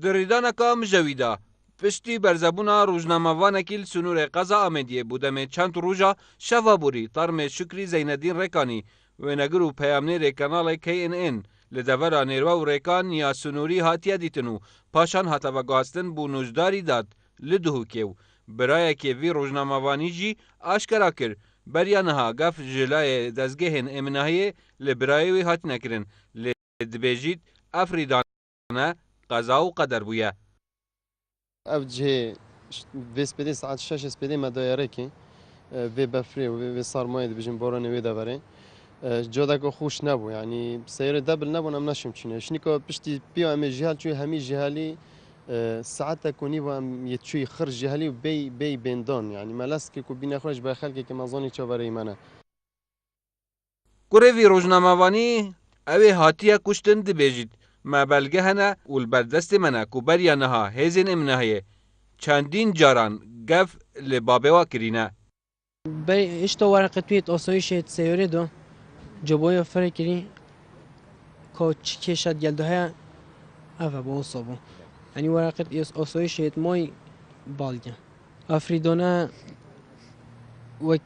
دریدانەکە مژەویدا پشتی بەرزەبوونا ڕۆژنامەوانێکی سنوورێ قەزا ئەمێدیە بوو دەمێ چەند ڕۆژە شەڤە بووری تەرمێ شکری زەینەدین ڕێکانی وێنەگر و پەیامنێرێ کەناڵی KNN li devera nêrwe û rêkan ya sunûrî hatiye dîtin û paşan hate veguhastin bû nûjdarî dat li Duhokê û birayekê vî rojnamevanî jî aşkera kir beriya niha gef ji layê dezgehên Emniyayê li birayê wê hatine kirin lê dibêjît ev rîdane qeza û qeder bûye. Ev cihê vê spêdê saet 6 spêdê me dayerekê vê befrê û vê sarmayê dibêjin boranê wê deverê codeka xweş nebû yanî seyrê debil nebûn em neşim çûne şnîka piştî pêya em ê jihel çûye hemî jihelî saetek û nîva em yê çûyî xir jihelî û bey bêndan yanî me leskê ku bîne xwe ji ber xelkekê me zanî çavereyî me ne. Kurê vî rojnamevanî ew ê hatiye kuştin dibêjît me belge hene û li berdestê me ne ku beriya niha hêzên Emniyayê çendîn caran gef li babê wa kirîne. İşte wareqetiyet asayişê seyrê da ceboya ferekirî ka çi kêşet geldi heye ev e bo sabû yanî wareqet asayişê may balge Efrîdane wek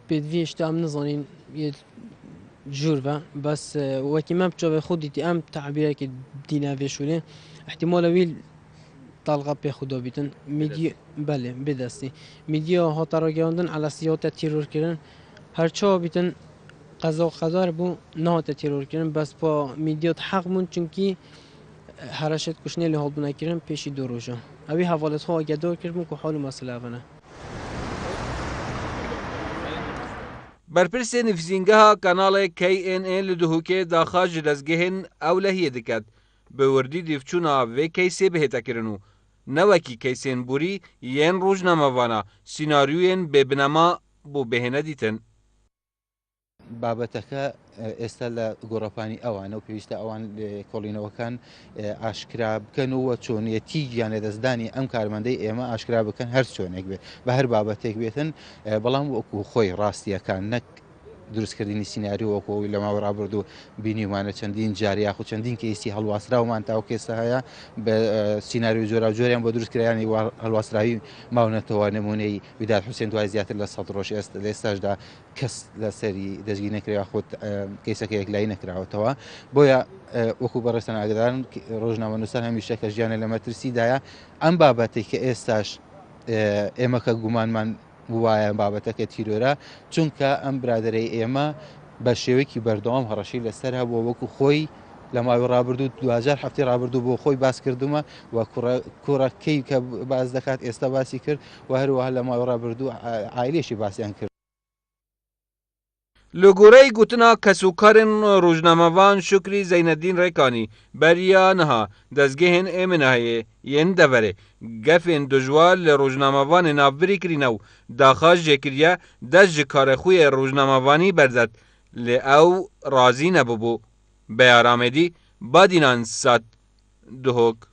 pêdivî işte em nizanîn jûr ve bes wekî me çavê xwe dîtî em teebîrekê dîne vê şûrê ihtimala wî dalga pê xwe dabîtin belê bêdestî mîdya hata ragihandin elesiyata tîrorkirin her çawa bîtin qeza qedar bû nehate tîrorkirin bes pa mîdya heq bûn çunkî hereşet kuşnê lê halbûnekirin pêşî du rojan evî hevalêtxwe agedar kirbûn ku halû mesele ev e. Berpirsê nivîsîngeha kanalê KNN li Duhokê daxa ji dezgehên ewlehiyê diket bi wirdî dîvçûna vê keysê bihêtekirin û ne wekî keysên borî yên rojnamevana sînaryûyên bêbinema bû bêhêne dîtin. بابەتەکە ئێستا لە گۆڕەپانی ئەوانە و پێویستە ئەوان کۆڵینەوەکان ئاشکرا بکەن وە چۆنیەتی گیان لەدەستدانی ئەم کارمەندەی ئێمە ئاشکرا بکەن هەر چۆنێک بێت بە هەر بابەتێک بێتن بەڵام وەکو خۆی ڕاستیەکان نەک دروستکردنی سیناری وەکۆی لە ماوە ڕابرد و بینیمانە چەندین جاریاخ و چەندین کەیسی هەڵواسراومان تاو کێستا هەیە بە سیناری جۆرا جۆریان بۆ دروستکرایانی هەڵواسراوی ماونەتەوە نمونەی ویداد حوسێن دوای زیاتر لە 100 ڕۆژ ئێستاشدا کەس لەسەری دەستگیر نەکرێەوە خۆت کەیسەکەیەک لای نەکراوەتەوە بۆیە وەکو بەڕێستان ئاگدارن ڕۆژنامە نووسان هەمیشە کە ژیانە لە مەترسیدایە ئەم بابەتێک کە ئێستاش ئێمە کە گومانمان وایە بابەتەکە تیرۆرە چونکە ئەم برادەرەی ئێمە بە شێوەیەکی بەردەوام هەڕەشی لەسەر هەبووە وەکو خۆی لە ماوەی ڕابردوو 2000 هەفتەی ڕابردوو بۆ خۆی باس کردومە و کوڕەکەی کە باز دەکات ئێستا باسی کرد و هەروەها لە ماوەی ڕابردوو عایلێشی باسییان کرد. Li goreyê gotina kesûkarên rojnamevan Şükrî Zeynedîn Rêkanî beriya niha dezgehên Emniyayê yên deverê gefên dijwar li rojnamevanê navbirî kirîne û daxa jêkiriye dest ji karexûyê rojnamevanî berzet lê ew razî nebûbû. Beya Ramedî Badînan Sat Duhok.